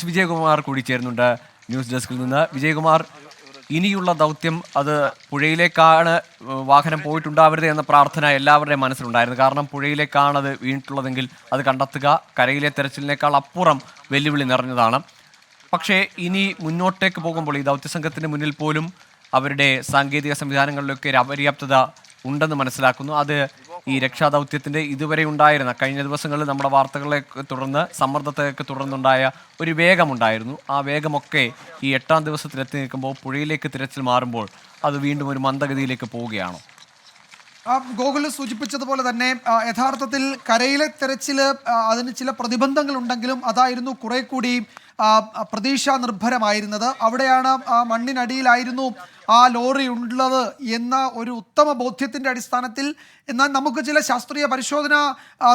വിജയകുമാർ കൂടി ചേരുന്നുണ്ട് ന്യൂസ് ഡെസ്കിൽ നിന്ന്. വിജയകുമാർ, ഇനിയുള്ള ദൗത്യം അത് പുഴയിലേക്കാണ് വാഹനം പോയിട്ടുണ്ടാവരുത് എന്ന പ്രാർത്ഥന എല്ലാവരുടെയും മനസ്സിലുണ്ടായിരുന്നു. കാരണം പുഴയിലേക്കാണ് അത് വീണിട്ടുള്ളതെങ്കിൽ അത് കണ്ടെത്തുക കരയിലെ തെരച്ചിലിനേക്കാൾ അപ്പുറം വെല്ലുവിളി നിറഞ്ഞതാണ്. പക്ഷേ ഇനി മുന്നോട്ടേക്ക് പോകുമ്പോൾ ഈ ദൗത്യസംഘത്തിന് മുന്നിൽ പോലും അവരുടെ സാങ്കേതിക സംവിധാനങ്ങളിലൊക്കെ ഒരു അപര്യാപ്തത ഉണ്ടെന്ന് മനസ്സിലാക്കുന്നു. അത് ഈ രക്ഷാദൗത്യത്തിൻ്റെ ഇതുവരെ ഉണ്ടായിരുന്ന കഴിഞ്ഞ ദിവസങ്ങളിൽ നമ്മുടെ വാർത്തകളെ തുടർന്ന് സമ്മർദ്ദത്തെയൊക്കെ തുടർന്നുണ്ടായ ഒരു വേഗമുണ്ടായിരുന്നു. ആ വേഗമൊക്കെ ഈ 8ാം ദിവസത്തിലെത്തി നിൽക്കുമ്പോൾ പുഴയിലേക്ക് തിരച്ചിൽ മാറുമ്പോൾ അത് വീണ്ടും ഒരു മന്ദഗതിയിലേക്ക് പോവുകയാണോ? ഗോകുൽ സൂചിപ്പിച്ചതുപോലെ തന്നെ യഥാർത്ഥത്തിൽ കരയിലെ തെരച്ചിൽ അതിന് ചില പ്രതിബന്ധങ്ങൾ ഉണ്ടെങ്കിലും അതായിരുന്നു കുറെ കൂടി പ്രതീക്ഷാ നിർഭരമായിരുന്നത്. അവിടെയാണ് മണ്ണിനടിയിലായിരുന്നു ആ ലോറി ഉള്ളത് എന്ന ഒരു ഉത്തമ ബോധ്യത്തിൻ്റെ അടിസ്ഥാനത്തിൽ, എന്നാൽ നമുക്ക് ചില ശാസ്ത്രീയ പരിശോധന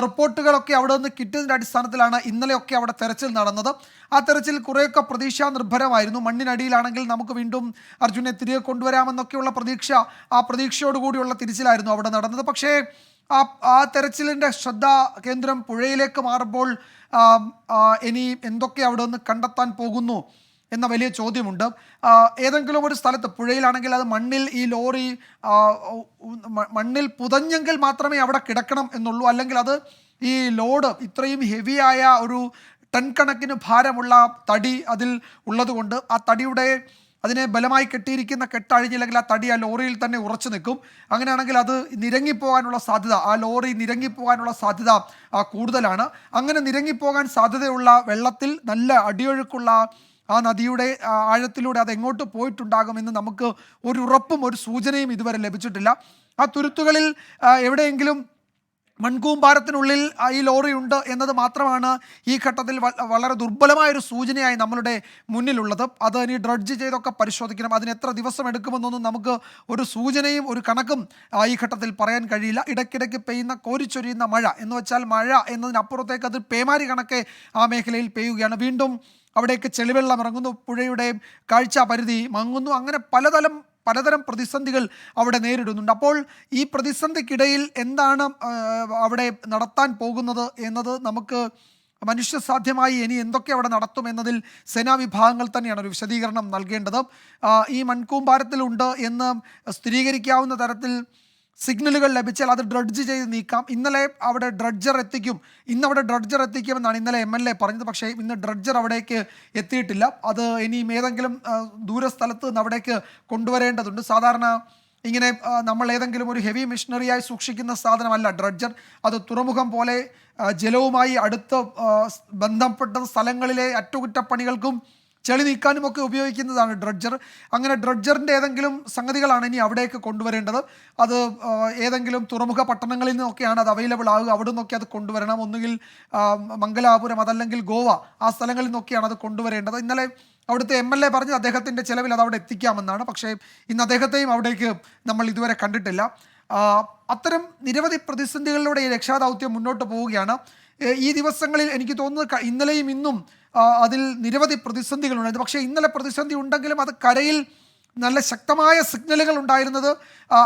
റിപ്പോർട്ടുകളൊക്കെ അവിടെ നിന്ന് കിട്ടിയതിൻ്റെ അടിസ്ഥാനത്തിലാണ് ഇന്നലെയൊക്കെ അവിടെ തെരച്ചിൽ നടന്നത്. ആ തെരച്ചിൽ കുറേയൊക്കെ പ്രതീക്ഷാ നിർഭരമായിരുന്നു. മണ്ണിനടിയിലാണെങ്കിൽ നമുക്ക് വീണ്ടും അർജുനെ തിരികെ കൊണ്ടുവരാമെന്നൊക്കെയുള്ള ആ പ്രതീക്ഷയോടുകൂടിയുള്ള തിരിച്ചിലായിരുന്നു അവിടെ നടന്നത്. പക്ഷേ ആ തെരച്ചിലിൻ്റെ ശ്രദ്ധാ കേന്ദ്രം പുഴയിലേക്ക് മാറുമ്പോൾ ഇനി എന്തൊക്കെ അവിടെ നിന്ന് കണ്ടെത്താൻ പോകുന്നു എന്ന വലിയ ചോദ്യമുണ്ട്. ഏതെങ്കിലും ഒരു സ്ഥലത്ത് പുഴയിലാണെങ്കിൽ അത് മണ്ണിൽ ഈ ലോറി മണ്ണിൽ പുതഞ്ഞെങ്കിൽ മാത്രമേ അവിടെ കിടക്കണം എന്നുള്ളൂ. അല്ലെങ്കിൽ അത് ഈ ലോഡ് ഇത്രയും ഹെവിയായ ഒരു ടൺ കണക്കിന് ഭാരമുള്ള തടി അതിൽ ഉള്ളതുകൊണ്ട് ആ തടിയുടെ അതിനെ ബലമായി കെട്ടിയിരിക്കുന്ന കെട്ടഴിഞ്ഞില്ലെങ്കിൽ ആ തടി ആ ലോറിയിൽ തന്നെ ഉറച്ചു നിൽക്കും. അങ്ങനെയാണെങ്കിൽ അത് നിരങ്ങിപ്പോകാനുള്ള സാധ്യത, ആ ലോറി നിരങ്ങിപ്പോകാനുള്ള സാധ്യത കൂടുതലാണ്. അങ്ങനെ നിരങ്ങിപ്പോകാൻ സാധ്യതയുള്ള വെള്ളത്തിൽ നല്ല അടിയൊഴുക്കുള്ള ആ നദിയുടെ ആഴത്തിലൂടെ അത് എങ്ങോട്ട് പോയിട്ടുണ്ടാകുമെന്ന് നമുക്ക് ഒരു ഉറപ്പും ഒരു സൂചനയും ഇതുവരെ ലഭിച്ചിട്ടില്ല. ആ തുരുത്തുകളിൽ എവിടെയെങ്കിലും മൺകൂമ്പാരത്തിനുള്ളിൽ ഈ ലോറി ഉണ്ട് എന്നത് മാത്രമാണ് ഈ ഘട്ടത്തിൽ വളരെ ദുർബലമായൊരു സൂചനയായി നമ്മളുടെ മുന്നിലുള്ളത്. അത് ഇനി ഡ്രഡ്ജ് ചെയ്തൊക്കെ പരിശോധിക്കണം. അതിന് എത്ര ദിവസം എടുക്കുമെന്നൊന്നും നമുക്ക് ഒരു സൂചനയും ഒരു കണക്കും ഈ ഘട്ടത്തിൽ പറയാൻ കഴിയില്ല. ഇടയ്ക്കിടയ്ക്ക് പെയ്യുന്ന കോരിച്ചൊരിയുന്ന മഴ എന്ന് വെച്ചാൽ മഴ എന്നതിനപ്പുറത്തേക്ക് അത് പേമാരി കണക്കെ ആ മേഖലയിൽ പെയ്യുകയാണ്. വീണ്ടും അവിടേക്ക് ചെളിവെള്ളം ഇറങ്ങുന്നു, പുഴയുടെ കാഴ്ച പരിധി മങ്ങുന്നു. അങ്ങനെ പലതരം പ്രതിസന്ധികൾ അവിടെ നേരിടുന്നുണ്ട്. അപ്പോൾ ഈ പ്രതിസന്ധിക്കിടയിൽ എന്താണ് അവിടെ നടത്താൻ പോകുന്നത് എന്നത് നമുക്ക് മനുഷ്യസാധ്യമായി ഇനി എന്തൊക്കെ അവിടെ നടത്തും എന്നതിൽ സേനാ വിഭാഗങ്ങൾ തന്നെയാണ് ഒരു വിശദീകരണം നൽകേണ്ടത്. ഈ മൺകൂമ്പാരത്തിലുണ്ട് എന്ന് സ്ഥിരീകരിക്കാവുന്ന തരത്തിൽ സിഗ്നലുകൾ ലഭിച്ചാൽ അത് ഡ്രഡ്ജ് ചെയ്ത് നീക്കാം. ഇന്നലെ അവിടെ ഡ്രഡ്ജർ എത്തിക്കുമെന്നാണ് ഇന്നലെ MLA പറഞ്ഞത്. പക്ഷേ ഇന്ന് ഡ്രഡ്ജർ അവിടേക്ക് എത്തിയിട്ടില്ല. അത് ഇനിയും ഏതെങ്കിലും ദൂരസ്ഥലത്ത് നിന്ന് അവിടേക്ക് കൊണ്ടുവരേണ്ടതുണ്ട്. സാധാരണ ഇങ്ങനെ നമ്മൾ ഏതെങ്കിലും ഒരു ഹെവി മെഷീനറിയായി സൂക്ഷിക്കുന്ന സാധനമല്ല ഡ്രഡ്ജർ. അത് തുറമുഖം പോലെ ജലവുമായി അടുത്ത് ബന്ധപ്പെട്ട സ്ഥലങ്ങളിലെ അറ്റകുറ്റപ്പണികൾക്കും ചെളി നീക്കാനും ഒക്കെ ഉപയോഗിക്കുന്നതാണ് ഡ്രഡ്ജർ. അങ്ങനെ ഡ്രഡ്ജറിൻ്റെ ഏതെങ്കിലും സംഗതികളാണ് ഇനി അവിടേക്ക് കൊണ്ടുവരേണ്ടത്. അത് ഏതെങ്കിലും തുറമുഖ പട്ടണങ്ങളിൽ നിന്നൊക്കെയാണ് അത് അവൈലബിൾ ആവുക. അവിടെ നിന്നൊക്കെ അത് കൊണ്ടുവരണം. ഒന്നുകിൽ മംഗലാപുരം അതല്ലെങ്കിൽ ഗോവ, ആ സ്ഥലങ്ങളിൽ നിന്നൊക്കെയാണ് അത് കൊണ്ടുവരേണ്ടത്. ഇന്നലെ അവിടുത്തെ MLA പറഞ്ഞത് അദ്ദേഹത്തിൻ്റെ ചിലവിൽ അത് അവിടെ എത്തിക്കാമെന്നാണ്. പക്ഷേ ഇന്ന് അദ്ദേഹത്തെയും അവിടേക്ക് നമ്മൾ ഇതുവരെ കണ്ടിട്ടില്ല. അത്തരം നിരവധി പ്രതിസന്ധികളിലൂടെ ഈ രക്ഷാദൗത്യം മുന്നോട്ട് പോവുകയാണ്. ഈ ദിവസങ്ങളിൽ എനിക്ക് തോന്നുന്നത് ഇന്നലെയും ഇന്നും അതിൽ നിരവധി പ്രതിസന്ധികളുണ്ടായിരുന്നു. പക്ഷേ ഇന്നലെ പ്രതിസന്ധി ഉണ്ടെങ്കിലും അത് കരയിൽ നല്ല ശക്തമായ സിഗ്നലുകൾ ഉണ്ടായിരുന്നത്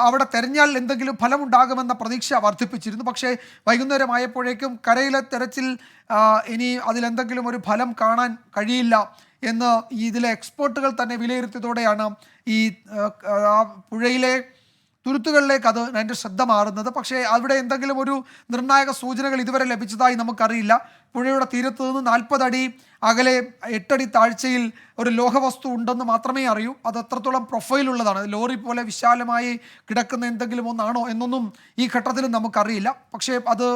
അവിടെ തെരഞ്ഞാൽ എന്തെങ്കിലും ഫലമുണ്ടാകുമെന്ന പ്രതീക്ഷ വർദ്ധിപ്പിച്ചിരുന്നു. പക്ഷേ വൈകുന്നേരമായപ്പോഴേക്കും കരയിലെ തെരച്ചിൽ ഇനി അതിലെന്തെങ്കിലും ഒരു ഫലം കാണാൻ കഴിയില്ല എന്ന് ഇതിലെ എക്സ്പേർട്ടുകൾ തന്നെ വിലയിരുത്തിയതോടെയാണ് ഈ പുഴയിലെ തുരുത്തുകളിലേക്ക് അതിൻ്റെ ശ്രദ്ധ മാറുന്നത്. പക്ഷേ അവിടെ എന്തെങ്കിലും ഒരു നിർണായക സൂചനകൾ ഇതുവരെ ലഭിച്ചതായി നമുക്കറിയില്ല. പുഴയുടെ തീരത്ത് നിന്ന് 40 അടി അകലെ 8 അടി താഴ്ചയിൽ ഒരു ലോഹവസ്തു ഉണ്ടെന്ന് മാത്രമേ അറിയൂ. അത് എത്രത്തോളം പ്രൊഫൈലുള്ളതാണ്, ലോറി പോലെ വിശാലമായി കിടക്കുന്ന എന്തെങ്കിലും ഒന്നാണോ എന്നൊന്നും ഈ ഘട്ടത്തിലും നമുക്കറിയില്ല. പക്ഷേ അത്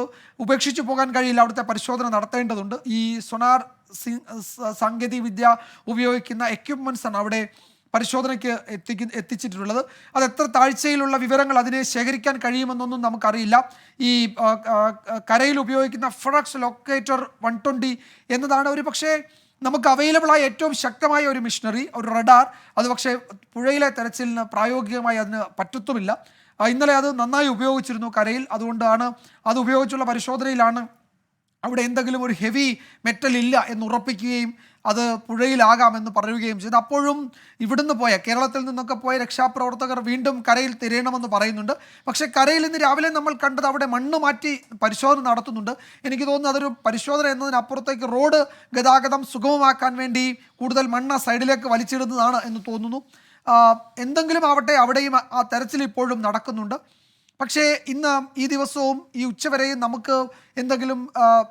ഉപേക്ഷിച്ചു പോകാൻ കഴിയില്ല. അവിടുത്തെ പരിശോധന നടത്തേണ്ടതുണ്ട്. ഈ സൊനാർ സാങ്കേതിക വിദ്യ ഉപയോഗിക്കുന്ന എക്യുപ്മെൻറ്റ്സ് ആണ് അവിടെ പരിശോധനയ്ക്ക് എത്തിച്ചിട്ടുള്ളത്. അത് എത്ര താഴ്ചയിലുള്ള വിവരങ്ങൾ അതിനെ ശേഖരിക്കാൻ കഴിയുമെന്നൊന്നും നമുക്കറിയില്ല. ഈ കരയിൽ ഉപയോഗിക്കുന്ന ഫെറക്സ് ലൊക്കേറ്റർ 120 എന്നതാണ് ഒരു പക്ഷേ നമുക്ക് അവൈലബിളായ ഏറ്റവും ശക്തമായ ഒരു മിഷനറി, ഒരു റഡാർ. അത് പക്ഷേ പുഴയിലെ തെരച്ചിലിന് പ്രായോഗികമായി അതിന് പറ്റത്തുമില്ല. ഇന്നലെ അത് നന്നായി ഉപയോഗിച്ചിരുന്നു കരയിൽ. അതുകൊണ്ടാണ് അത് ഉപയോഗിച്ചുള്ള പരിശോധനയിലാണ് അവിടെ എന്തെങ്കിലും ഒരു ഹെവി മെറ്റൽ ഇല്ല എന്ന് ഉറപ്പിക്കുകയും അത് പുഴയിലാകാമെന്ന് പറയുകയും ചെയ്തു. അപ്പോഴും ഇവിടുന്ന് പോയ കേരളത്തിൽ നിന്നൊക്കെ പോയ രക്ഷാപ്രവർത്തകർ വീണ്ടും കരയിൽ തിരയണമെന്ന് പറയുന്നുണ്ട്. പക്ഷേ കരയിൽ ഇന്ന് രാവിലെ നമ്മൾ കണ്ടത് അവിടെ മണ്ണ് മാറ്റി പരിശോധന നടത്തുന്നുണ്ട്. എനിക്ക് തോന്നുന്നു അതൊരു പരിശോധന എന്നതിനപ്പുറത്തേക്ക് റോഡ് ഗതാഗതം സുഗമമാക്കാൻ വേണ്ടി കൂടുതൽ മണ്ണ് സൈഡിലേക്ക് വലിച്ചിടുന്നതാണ് എന്ന് തോന്നുന്നു. എന്തെങ്കിലും ആവട്ടെ, അവിടെയും ആ തെരച്ചിൽ ഇപ്പോഴും നടക്കുന്നുണ്ട്. പക്ഷേ ഇന്ന് ഈ ദിവസവും ഈ ഉച്ചവരെയും നമുക്ക് എന്തെങ്കിലും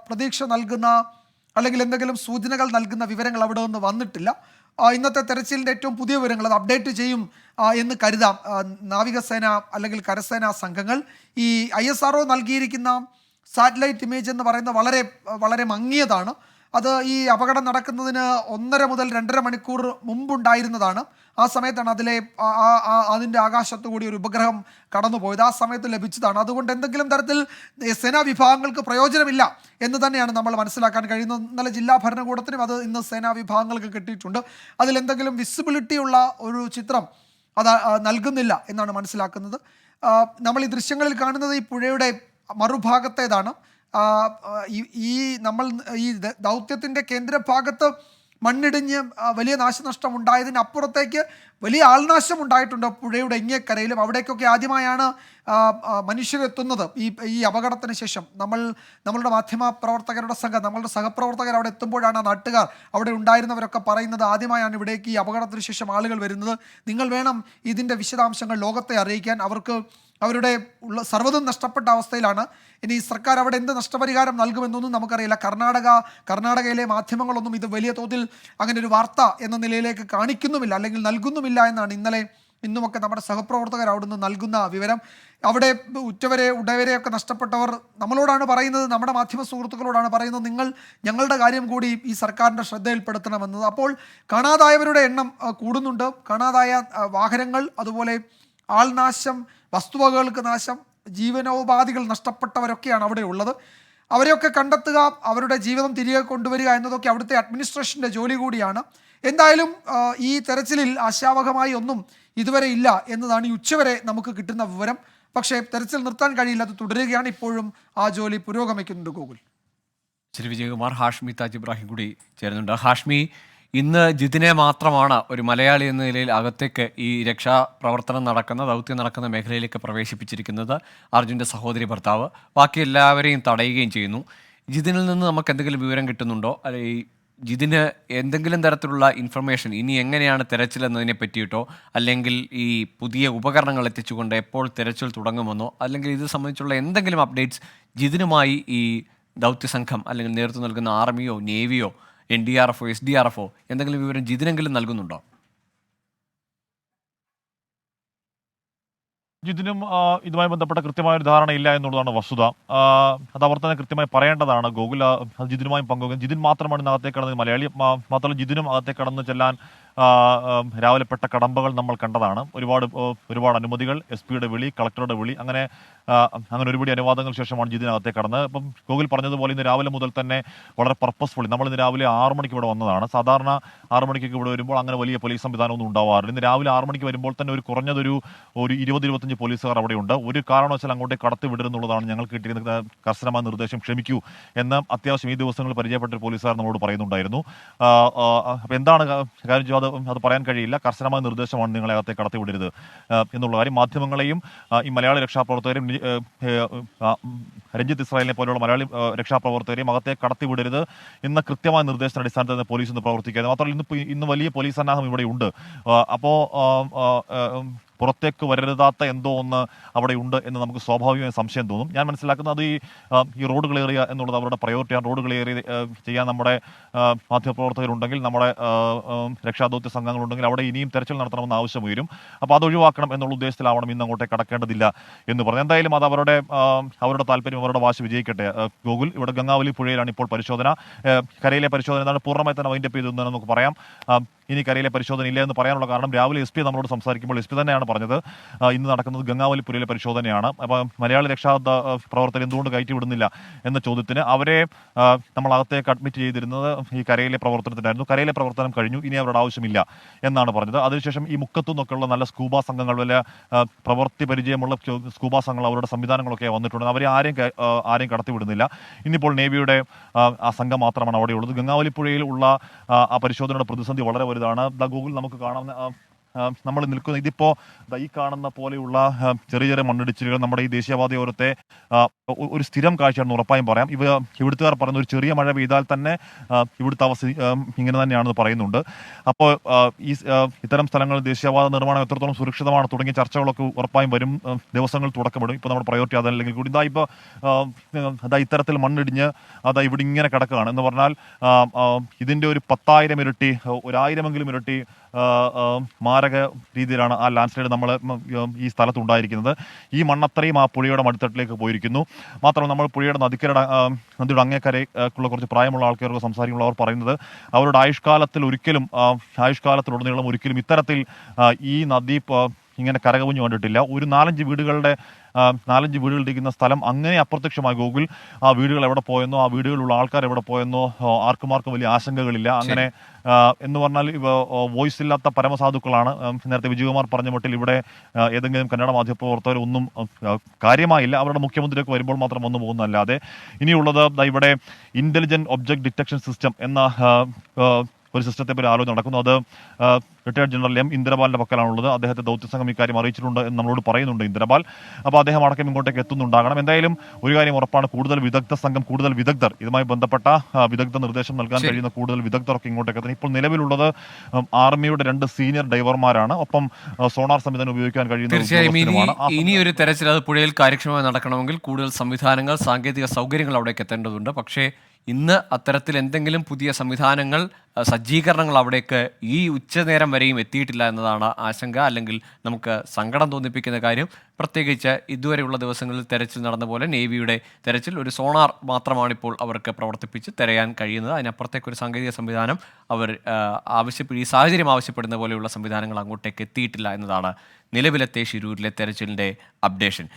പ്രതീക്ഷ നൽകുന്ന അല്ലെങ്കിൽ എന്തെങ്കിലും സൂചനകൾ നൽകുന്ന വിവരങ്ങൾ അവിടെ നിന്ന് വന്നിട്ടില്ല. ഇന്നത്തെ തെരച്ചിലിൻ്റെ ഏറ്റവും പുതിയ വിവരങ്ങൾ അത് അപ്ഡേറ്റ് ചെയ്യും എന്ന് കരുതാം നാവികസേന അല്ലെങ്കിൽ കരസേനാ സംഘങ്ങൾ. ഈ ISRO നൽകിയിരിക്കുന്ന സാറ്റലൈറ്റ് ഇമേജ് എന്ന് പറയുന്നത് വളരെ വളരെ മങ്ങിയതാണ്. അത് ഈ അപകടം നടക്കുന്നതിന് 1.5 മുതൽ 2.5 മണിക്കൂർ മുമ്പുണ്ടായിരുന്നതാണ്. ആ സമയത്താണ് അതിൻ്റെ ആകാശത്തു കൂടി ഒരു ഉപഗ്രഹം കടന്നുപോയത്. ആ സമയത്ത് ലഭിച്ചതാണ്. അതുകൊണ്ട് എന്തെങ്കിലും തരത്തിൽ സേനാ വിഭാഗങ്ങൾക്ക് പ്രയോജനമില്ല എന്ന് തന്നെയാണ് നമ്മൾ മനസ്സിലാക്കാൻ കഴിയുന്നത്. ഇന്നലെ ജില്ലാ ഭരണകൂടത്തിനും അത് ഇന്ന് സേനാ വിഭാഗങ്ങൾക്ക് കിട്ടിയിട്ടുണ്ട്. അതിലെന്തെങ്കിലും വിസിബിലിറ്റി ഉള്ള ഒരു ചിത്രം അത് നൽകുന്നില്ല എന്നാണ് മനസ്സിലാക്കുന്നത്. നമ്മൾ ഈ ദൃശ്യങ്ങളിൽ കാണുന്നത് ഈ പുഴയുടെ മറുഭാഗത്തേതാണ്. ഈ നമ്മൾ ഈ ദൗത്യത്തിൻ്റെ കേന്ദ്രഭാഗത്ത് മണ്ണിടിഞ്ഞ് വലിയ നാശനഷ്ടം ഉണ്ടായതിന് അപ്പുറത്തേക്ക് വലിയ ആൾനാശം ഉണ്ടായിട്ടുണ്ട് പുഴയുടെ ഇങ്ങേക്കരയിലും. അവിടേക്കൊക്കെ ആദ്യമായാണ് മനുഷ്യരെത്തുന്നത് ഈ അപകടത്തിന് ശേഷം. നമ്മളുടെ മാധ്യമ പ്രവർത്തകരുടെ സംഘം, നമ്മളുടെ സഹപ്രവർത്തകർ അവിടെ എത്തുമ്പോഴാണ് നാട്ടുകാർ അവിടെ ഉണ്ടായിരുന്നവരൊക്കെ പറയുന്നത് ആദ്യമായാണ് ഇവിടേക്ക് ഈ അപകടത്തിന് ശേഷം ആളുകൾ വരുന്നത്. നിങ്ങൾ വേണം ഇതിൻ്റെ വിശദാംശങ്ങൾ ലോകത്തെ അറിയിക്കാൻ. അവരുടെ സർവ്വതും നഷ്ടപ്പെട്ട അവസ്ഥയിലാണ്. ഇനി സർക്കാർ അവിടെ എന്ത് നഷ്ടപരിഹാരം നൽകുമെന്നൊന്നും നമുക്കറിയില്ല. കർണാടകയിലെ മാധ്യമങ്ങളൊന്നും ഇത് വലിയ തോതിൽ അങ്ങനെ ഒരു വാർത്ത എന്ന നിലയിലേക്ക് കാണിക്കുന്നുമില്ല അല്ലെങ്കിൽ നൽകുന്നുമില്ല എന്നാണ് ഇന്നുമൊക്കെ നമ്മുടെ സഹപ്രവർത്തകർ അവിടുന്ന് നൽകുന്ന വിവരം. അവിടെ ഉടയവരെയൊക്കെ നഷ്ടപ്പെട്ടവർ നമ്മളോടാണ് പറയുന്നത്, നമ്മുടെ മാധ്യമ സുഹൃത്തുക്കളോടാണ് പറയുന്നത്, നിങ്ങൾ ഞങ്ങളുടെ കാര്യം കൂടി ഈ സർക്കാരിൻ്റെ ശ്രദ്ധയിൽപ്പെടുത്തണമെന്നത്. അപ്പോൾ കാണാതായവരുടെ എണ്ണം കൂടുന്നുണ്ട്. കാണാതായ വാഹനങ്ങൾ, അതുപോലെ ആൾനാശം, വസ്തുവകകൾക്ക് നാശം, ജീവനോപാധികൾ നഷ്ടപ്പെട്ടവരൊക്കെയാണ് അവിടെ ഉള്ളത്. അവരെയൊക്കെ കണ്ടെത്തുക, അവരുടെ ജീവിതം തിരികെ കൊണ്ടുവരിക എന്നതൊക്കെ അവിടുത്തെ അഡ്മിനിസ്ട്രേഷൻ്റെ ജോലി കൂടിയാണ്. എന്തായാലും ഈ തെരച്ചിലിൽ ആശാവഹമായി ഒന്നും ഇതുവരെ ഇല്ല എന്നതാണ് ഈ ഉച്ചവരെ നമുക്ക് കിട്ടുന്ന വിവരം. പക്ഷേ തെരച്ചിൽ നിർത്താൻ കഴിയില്ല, അത് തുടരുകയാണ്. ഇപ്പോഴും ആ ജോലി പുരോഗമിക്കുന്നുണ്ട്. ഗൂഗിൾ. ശ്രീ വിജയകുമാർ, ഹാഷ്മി താജ് ഇബ്രാഹിം കൂടി ചേരുന്നുണ്ട്. ഹാഷ്മി, ഇന്ന് ജിതിനെ മാത്രമാണ് ഒരു മലയാളി എന്ന നിലയിൽ അകത്തേക്ക് ഈ രക്ഷാപ്രവർത്തനം നടക്കുന്ന ദൗത്യം നടക്കുന്ന മേഖലയിലേക്ക് പ്രവേശിപ്പിച്ചിരിക്കുന്നത്. അർജുൻ്റെ സഹോദരി ഭർത്താവ്, ബാക്കി എല്ലാവരെയും തടയുകയും ചെയ്യുന്നു. ജിതിനിൽ നിന്ന് നമുക്ക് എന്തെങ്കിലും വിവരം കിട്ടുന്നുണ്ടോ? അല്ലെ ഈ ജിതിന് എന്തെങ്കിലും തരത്തിലുള്ള ഇൻഫർമേഷൻ ഇനി എങ്ങനെയാണ് തെരച്ചിൽ എന്നതിനെ പറ്റിയിട്ടോ, അല്ലെങ്കിൽ ഈ പുതിയ ഉപകരണങ്ങൾ എത്തിച്ചുകൊണ്ട് എപ്പോൾ തെരച്ചിൽ തുടങ്ങുമെന്നോ, അല്ലെങ്കിൽ ഇത് സംബന്ധിച്ചുള്ള എന്തെങ്കിലും അപ്ഡേറ്റ്സ് ജിതിനുമായി ഈ ദൗത്യസംഘം അല്ലെങ്കിൽ നേതൃത്വം നൽകുന്ന ആർമിയോ നേവിയോ NDRF SDRF എന്തെങ്കിലും വിവരം ജിതിനെങ്കിലും നൽകുന്നുണ്ടോ? ജിതിനും ഇതുമായി ബന്ധപ്പെട്ട കൃത്യമായ ഒരു ധാരണയില്ല എന്നുള്ളതാണ് വസ്തുത. അത് അവർ തന്നെ കൃത്യമായി പറയേണ്ടതാണ്. ഗൂഗിൾ ജിതിനുമായും പങ്കുവെക്കും. ജിതിൻ മാത്രമാണ് ഇന്നകത്തേക്ക് കടന്നത്, മലയാളി മാത്രമല്ല ജിതിനും അകത്തേക്ക് കടന്ന് ചെല്ലാൻ രാവിലെപ്പെട്ട കടമ്പകൾ നമ്മൾ കണ്ടതാണ്. ഒരുപാട് അനുമതികൾ, SP യുടെ വിളി, കളക്ടറുടെ വിളി, അങ്ങനെ ഒരുപാട് അനുവാദങ്ങൾ ശേഷമാണ് ജിതിനകത്തെ കടന്നത്. ഇപ്പം ഗൂഗിൾ പറഞ്ഞതുപോലെ ഇന്ന് രാവിലെ മുതൽ തന്നെ വളരെ പർപ്പസ്ഫുള്ളി നമ്മൾ ഇന്ന് രാവിലെ 6 മണിക്ക് ഇവിടെ വന്നതാണ്. സാധാരണ 6 മണിക്കൊക്കെ ഇവിടെ വരുമ്പോൾ അങ്ങനെ വലിയ പോലീസ് സംവിധാനമൊന്നും ഉണ്ടാവാറില്ല. ഇന്ന് രാവിലെ 6 മണിക്ക് വരുമ്പോൾ തന്നെ കുറഞ്ഞതൊരു 20-25 പോലീസുകാർ അവിടെയുണ്ട്. ഒരു കാരണവശാൽ അങ്ങോട്ടേക്ക് കടത്തി വിടരുന്നുള്ളതാണ് ഞങ്ങൾക്ക് കിട്ടിയിരുന്ന കർശനമായ നിർദ്ദേശം. ക്ഷമിക്കൂ എന്ന് അത്യാവശ്യം ഈ ദിവസങ്ങളിൽ പരിചയപ്പെട്ട പോലീസുകാർ നമ്മളോട് പറയുന്നുണ്ടായിരുന്നു. അപ്പം എന്താണ് കാര്യം അത് പറയാൻ കഴിയില്ല. കർശനമായ നിർദ്ദേശമാണ് നിങ്ങളെ അകത്തേക്ക് കടത്തി വിടരുത് എന്നുള്ള കാര്യം. മാധ്യമങ്ങളെയും ഈ മലയാളി രക്ഷാപ്രവർത്തകരെയും രഞ്ജിത്ത് ഇസ്രായേലിനെ പോലെയുള്ള മലയാളി രക്ഷാപ്രവർത്തകരെയും അകത്തേക്ക് കടത്തി വിടരുത് എന്ന കൃത്യമായ നിർദ്ദേശത്തിന്റെ അടിസ്ഥാനത്തിൽ പോലീസ് ഇന്ന് പ്രവർത്തിക്കുന്നത്. മാത്രമല്ല ഇന്ന് വലിയ പോലീസ് സന്നാഹം ഇവിടെ ഉണ്ട്. അപ്പോൾ പുറത്തേക്ക് വരരുതാത്ത എന്തോ ഒന്ന് അവിടെ ഉണ്ട് എന്ന് നമുക്ക് സ്വാഭാവികമായി സംശയം തോന്നും. ഞാൻ മനസ്സിലാക്കുന്നത് അത് ഈ റോഡ് ക്ലിയർ ചെയ്യുക എന്നുള്ളത് അവരുടെ പ്രയോറിറ്റിയാണ്. റോഡ് ക്ലിയർ ചെയ്യാൻ നമ്മുടെ മാധ്യമപ്രവർത്തകരുണ്ടെങ്കിൽ, നമ്മുടെ രക്ഷാദൗത്യ സംഘങ്ങളുണ്ടെങ്കിൽ അവിടെ ഇനിയും തെരച്ചിൽ നടത്തണമെന്ന് ആവശ്യം ഉയരും. അപ്പോൾ അത് ഒഴിവാക്കണം എന്നുള്ള ഉദ്ദേശത്തിലാവണം ഇന്ന് അങ്ങോട്ടേക്ക് കടക്കേണ്ടതില്ല എന്ന് പറഞ്ഞു. എന്തായാലും അത് അവരുടെ താല്പര്യം, അവരുടെ വാശി വിജയിക്കട്ടെ. ഗൂഗിൾ ഇവിടെ ഗംഗാവലി പുഴയിലാണ് ഇപ്പോൾ പരിശോധന. കരയിലെ പരിശോധന എന്താണ് പൂർണ്ണമായി തന്നെ വൈൻഡപ്പ് ചെയ്തതെന്ന് നമുക്ക് പറയാം. ഇനി കരയിലെ പരിശോധന ഇല്ല എന്ന് പറയാനുള്ള കാരണം രാവിലെ SP നമ്മളോട് സംസാരിക്കുമ്പോൾ SP തന്നെയാണ് പറഞ്ഞത് ഇന്ന് നടക്കുന്നത് ഗംഗാവലിപുരയിലെ പരിശോധനയാണ്. അപ്പോൾ മലയാളി രക്ഷാ പ്രവർത്തകർ എന്തുകൊണ്ട് കയറ്റി വിടുന്നില്ല എന്ന ചോദ്യത്തിന് അവരെ നമ്മൾ അകത്തേക്ക് അഡ്മിറ്റ് ചെയ്തിരുന്നത് ഈ കരയിലെ പ്രവർത്തനത്തിനായിരുന്നു. കരയിലെ പ്രവർത്തനം കഴിഞ്ഞു, ഇനി അവരുടെ ആവശ്യമില്ല എന്നാണ് പറഞ്ഞത്. അതിനുശേഷം ഈ മുക്കത്തു നിന്നൊക്കെയുള്ള നല്ല സ്കൂബ സംഘങ്ങൾ, വല്ല പ്രവൃത്തി പരിചയമുള്ള സ്കൂബ സംഘങ്ങൾ, അവരുടെ സംവിധാനങ്ങളൊക്കെ വന്നിട്ടുണ്ട്. അവരെ ആരെയും കടത്തിവിടുന്നില്ല. ഇന്നിപ്പോൾ നേവിയുടെ ആ സംഘം മാത്രമാണ് അവിടെയുള്ളത്. ഗംഗാവലിപ്പുഴയിൽ ഉള്ള ആ പരിശോധനയുടെ പ്രതിസന്ധി വളരെ വലുതാണ്. ഗൂഗിൾ നമുക്ക് കാണാവുന്ന നമ്മൾ നിൽക്കുന്ന ഇതിപ്പോൾ ഈ കാണുന്ന പോലെയുള്ള ചെറിയ ചെറിയ മണ്ണിടിച്ചിലുകൾ നമ്മുടെ ഈ ദേശീയപാതയോരത്തെ ഒരു സ്ഥിരം കാഴ്ചയാണെന്ന് ഉറപ്പായും പറയാം. ഇവിടുത്തുകാർ പറയുന്ന ഒരു ചെറിയ മഴ പെയ്താൽ തന്നെ ഇവിടുത്തെ അവസ്ഥ ഇങ്ങനെ തന്നെയാണെന്ന് പറയുന്നുണ്ട്. അപ്പോൾ ഇത്തരം സ്ഥലങ്ങളിൽ ദേശീയപാത നിർമ്മാണം എത്രത്തോളം സുരക്ഷിതമാണ് തുടങ്ങിയ ചർച്ചകളൊക്കെ ഉറപ്പായും വരും ദിവസങ്ങൾ തുടക്കമിടും. ഇപ്പോൾ നമ്മുടെ പ്രയോറിറ്റി അതല്ലെങ്കിൽ കൂടി ഇത്തരത്തിൽ മണ്ണിടിഞ്ഞ് ഇവിടെ ഇങ്ങനെ കിടക്കുകയാണ് എന്ന് പറഞ്ഞാൽ ഇതിൻ്റെ ഒരു 10,000 ഇരട്ടി, 1000 ഇരട്ടി മാരക രീതിയിലാണ് ആ ലാൻഡ് സ്ലൈഡ് നമ്മൾ ഈ സ്ഥലത്തുണ്ടായിരിക്കുന്നത്. ഈ മണ്ണത്രയും ആ പുഴയുടെ മടിത്തട്ടിലേക്ക് പോയിരിക്കുന്നു. മാത്രമല്ല നമ്മൾ പുഴയുടെ നദിയുടെ അങ്ങേക്കരയ്ക്കുള്ള കുറച്ച് പ്രായമുള്ള ആൾക്കാർക്ക് സംസാരിക്കുമ്പോൾ അവർ പറയുന്നത് അവരുടെ ആയുഷ്കാലത്തിലുടനീളം ഒരിക്കലും ഇത്തരത്തിൽ ഈ നദി ഇങ്ങനെ കരകവിഞ്ഞു കണ്ടിട്ടില്ല. ഒരു 4-5 വീടുകളിരിക്കുന്ന സ്ഥലം അങ്ങനെ അപ്രത്യക്ഷമായി. ഗൂഗിൾ ആ വീടുകൾ എവിടെ പോയെന്നോ, ആ വീടുകളിലുള്ള ആൾക്കാർ എവിടെ പോയെന്നോ ആർക്കും വലിയ ആശങ്കകളില്ല. അങ്ങനെ എന്ന് പറഞ്ഞാൽ വോയിസ് ഇല്ലാത്ത പരമസാധുക്കളാണ്. നേരത്തെ വിജയകുമാർ പറഞ്ഞ മട്ടിൽ ഇവിടെ ഏതെങ്കിലും കന്നഡ മാധ്യമപ്രവർത്തകർ ഒന്നും കാര്യമായില്ല. അവരുടെ മുഖ്യമന്ത്രിയൊക്കെ വരുമ്പോൾ മാത്രം വന്നു പോകുന്നതല്ലാതെ. ഇനിയുള്ളത് ഇവിടെ ഇന്റലിജന്റ് ഒബ്ജക്ട് ഡിറ്റക്ഷൻ സിസ്റ്റം എന്ന ഒരു സിസ്റ്റത്തെ പറ്റി ആലോചന നടക്കുന്നു. അത് റിട്ടയർഡ് ജനറൽ ഇന്ദ്രപാലിന്റെ പക്കലാണുള്ളത്. അദ്ദേഹത്തെ ദൗത്യസംഘം ഇക്കാര്യം അറിയിച്ചിട്ടുണ്ട് എന്ന് നമ്മളോട് പറയുന്നുണ്ട് ഇന്ദ്രപാൽ. അപ്പോൾ അദ്ദേഹം അടക്കം ഇങ്ങോട്ടേക്ക് എത്തുന്നുണ്ടാകണം. എന്തായാലും ഒരു കാര്യം ഉറപ്പാണ്, കൂടുതൽ വിദഗ്ധർ ഇതുമായി ബന്ധപ്പെട്ട വിദഗ്ധ നിർദ്ദേശം നൽകാൻ കഴിയുന്ന കൂടുതൽ വിദഗ്ധർക്ക് ഇങ്ങോട്ടേക്ക് എത്തണം. ഇപ്പോൾ നിലവിലുള്ളത് ആർമിയുടെ 2 സീനിയർ ഡൈവർമാരാണ്. ഒപ്പം സോണാർ സംവിധാനം ഉപയോഗിക്കാൻ കഴിയുന്ന ഇനി ഒരു തെരച്ചിൽ അത് പുഴയിൽ കാര്യക്ഷമമായി നടക്കണമെങ്കിൽ കൂടുതൽ സംവിധാനങ്ങൾ, സാങ്കേതിക സൗകര്യങ്ങൾ അവിടേക്ക് എത്തേണ്ടതുണ്ട്. പക്ഷേ ഇന്ന് അത്തരത്തിൽ എന്തെങ്കിലും പുതിയ സംവിധാനങ്ങൾ, സജ്ജീകരണങ്ങൾ അവിടേക്ക് ഈ ഉച്ചനേരം വരെയും എത്തിയിട്ടില്ല എന്നതാണ് ആശങ്ക, അല്ലെങ്കിൽ നമുക്ക് സങ്കടം തോന്നിപ്പിക്കുന്ന കാര്യം. പ്രത്യേകിച്ച് ഇതുവരെയുള്ള ദിവസങ്ങളിൽ തെരച്ചിൽ നടന്ന പോലെ നേവിയുടെ തെരച്ചിൽ ഒരു സോണാർ മാത്രമാണിപ്പോൾ അവർക്ക് പ്രവർത്തിപ്പിച്ച് തെരയാൻ കഴിയുന്നത്. അതിനപ്പുറത്തേക്കൊരു സാങ്കേതിക സംവിധാനം അവർ ഈ സാഹചര്യം ആവശ്യപ്പെടുന്ന പോലെയുള്ള സംവിധാനങ്ങൾ അങ്ങോട്ടേക്ക് എത്തിയിട്ടില്ല എന്നതാണ് നിലവിലത്തെ ശിരൂരിലെ തെരച്ചിലിൻ്റെ അപ്ഡേഷൻ.